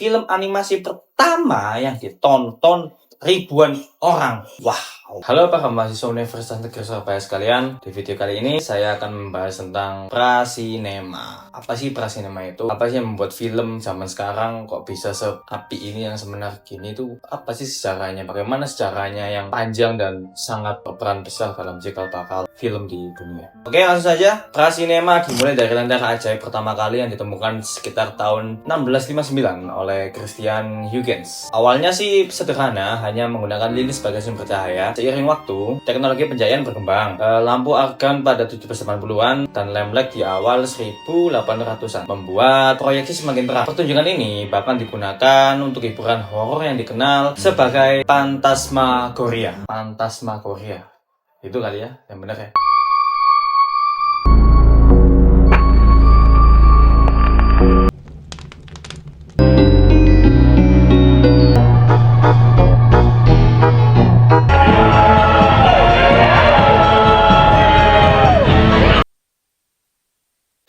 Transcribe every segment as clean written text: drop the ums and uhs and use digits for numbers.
film animasi pertama yang ditonton ribuan orang. Wow. Halo para mahasiswa Universitas Negeri Surabaya sekalian. Di video kali ini saya akan membahas tentang prasinema. Apa sih prasinema itu? Apa sih yang membuat film zaman sekarang kok bisa seapi ini yang sebenarnya gini itu? Apa sih sejarahnya? Bagaimana sejarahnya yang panjang dan sangat berperan besar dalam cikal bakal film di dunia? Oke, langsung saja. Prasinema dimulai dari lentera ajaib pertama kali yang ditemukan sekitar tahun 1659 oleh Christian Huygens. Awalnya sih sederhana, hanya menggunakan lilin sebagai sumber cahaya. Seiring waktu, teknologi pencahayan berkembang. Lampu argan pada 1780-an dan lemlek di awal 1800-an membuat proyeksi semakin terang. Pertunjukan ini bahkan digunakan untuk hiburan horor yang dikenal sebagai Phantasmagoria. Phantasmagoria. Itu kali ya, yang benar ya.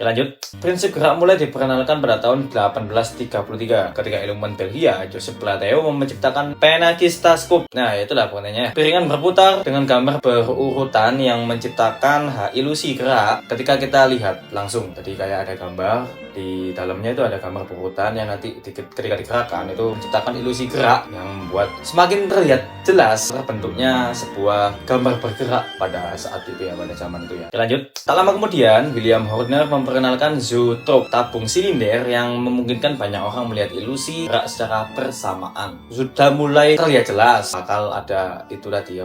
Lanjut, prinsip gerak mulai diperkenalkan pada tahun 1833 ketika ilmuwan Belgia Joseph Plateo menciptakan Penakistoscope. Nah, itulah pokoknya. Piringan berputar dengan gambar berurutan yang menciptakan ilusi gerak ketika kita lihat langsung. Jadi kayak ada gambar di dalamnya itu ada gambar berurutan yang nanti ketika digerakkan itu menciptakan ilusi gerak yang membuat semakin terlihat jelas bentuknya sebuah gambar bergerak pada saat itu ya, pada zaman itu ya. Lanjut, tak lama kemudian William Horner memperkenalkan zootrope, tabung silinder yang memungkinkan banyak orang melihat ilusi gerak secara bersamaan. Sudah mulai terlihat jelas bakal ada itu tadi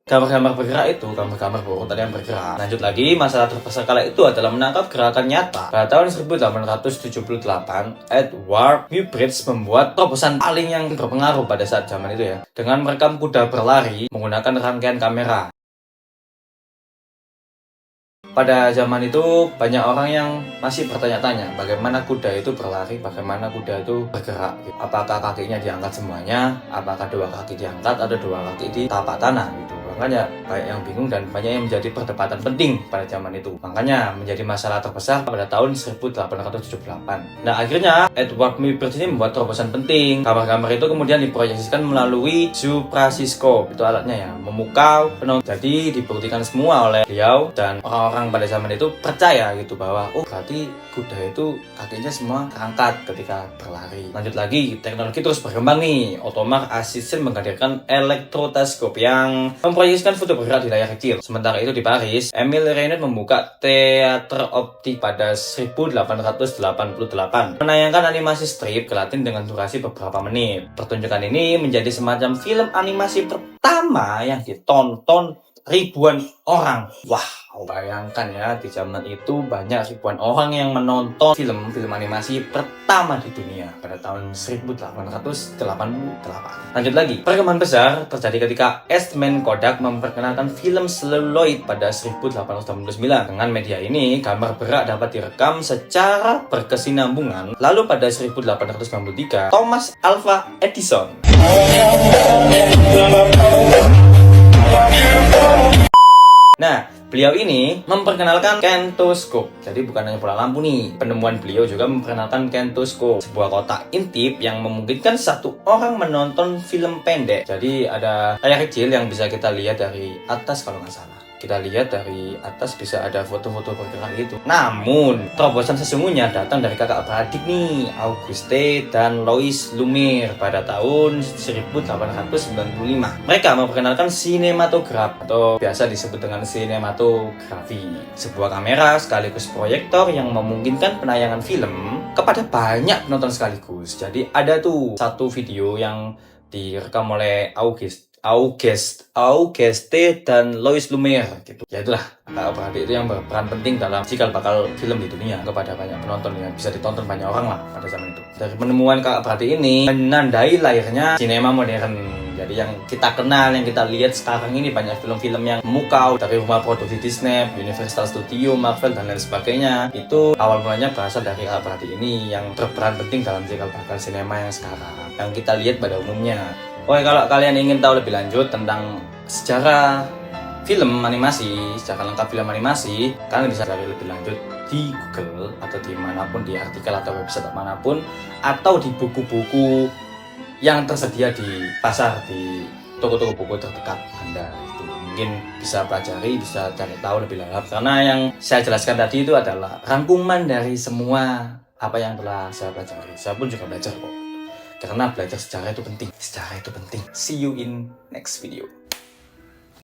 gambar-gambar bergerak itu, gambar-gambar berurutan yang bergerak. Lanjut lagi, masalah terbesar kala itu adalah menangkap gerakan nyata. Pada tahun 1878, Edward Muybridge membuat terobosan paling yang berpengaruh pada saat zaman itu ya, dengan merekam kuda berlari menggunakan rangkaian kamera. Pada zaman itu banyak orang yang masih bertanya-tanya bagaimana kuda itu berlari, bagaimana kuda itu bergerak. Apakah kakinya diangkat semuanya, apakah dua kaki diangkat atau dua kaki di tapak tanah gitu. Makanya banyak yang bingung dan banyak yang menjadi perdebatan penting pada zaman itu. Makanya menjadi masalah terbesar pada tahun 1878. Nah, akhirnya Edward Muybridge ini membuat terobosan penting. Gambar-gambar itu kemudian diproyeksikan melalui suprasiscope. Itu alatnya ya, memukau penonton. Jadi dibuktikan semua oleh beliau dan orang-orang pada zaman itu percaya gitu bahwa berarti kuda itu kakinya semua terangkat ketika berlari. Lanjut lagi, teknologi terus berkembang nih. Audemars Assistant menghadirkan elektroskop yang memproyeksikan foto bergerak di layar kecil. Sementara itu di Paris, Emile Reynaud membuka teater optik pada 1888, menayangkan animasi strip ke Latin dengan durasi beberapa menit. Pertunjukan ini menjadi semacam film animasi pertama yang ditonton ribuan orang. Wah, bayangkan ya, di zaman itu banyak ribuan orang yang menonton film animasi pertama di dunia pada tahun 1888. Lanjut lagi, perkembangan besar terjadi ketika Eastman Kodak memperkenalkan film seluloid pada 1889. Dengan media ini, gambar berak dapat direkam secara berkesinambungan. Lalu pada 1893, Thomas Alva Edison Nah, beliau ini memperkenalkan kinetoskop. Jadi bukan hanya bola lampu nih. Penemuan beliau juga memperkenalkan kinetoskop, sebuah kotak intip yang memungkinkan satu orang menonton film pendek. Jadi ada layar kecil yang bisa kita lihat dari atas kalau nggak salah. Kita lihat dari atas bisa ada foto-foto bergerak gitu. Namun, terobosan sesungguhnya datang dari kakak beradik nih, Auguste dan Louis Lumière pada tahun 1895. Mereka memperkenalkan sinematograf atau biasa disebut dengan sinematografi, sebuah kamera sekaligus proyektor yang memungkinkan penayangan film kepada banyak penonton sekaligus. Jadi ada tuh satu video yang direkam oleh Auguste dan Louis Lumière gitu. Ya itulah, kakak beradik itu yang berperan penting dalam cikal bakal film di dunia kepada banyak penonton yang bisa ditonton banyak orang lah pada zaman itu. Dari penemuan kakak beradik ini menandai lahirnya sinema modern. Jadi yang kita kenal, yang kita lihat sekarang ini banyak film-film yang memukau dari rumah produksi Disney, Universal Studio, Marvel dan lain sebagainya. Itu awal mulanya berasal dari kakak beradik ini yang berperan penting dalam cikal bakal sinema yang sekarang, yang kita lihat pada umumnya. Oke, kalau kalian ingin tahu lebih lanjut tentang sejarah film animasi, secara lengkap film animasi, kalian bisa cari lebih lanjut di Google atau dimanapun, di artikel atau website manapun, atau di buku-buku yang tersedia di pasar, di toko-toko buku terdekat Anda. Itu mungkin bisa pelajari, bisa cari tahu lebih lengkap, karena yang saya jelaskan tadi itu adalah rangkuman dari semua apa yang telah saya pelajari. Saya pun juga belajar kok, karena belajar sejarah itu penting. See you in next video.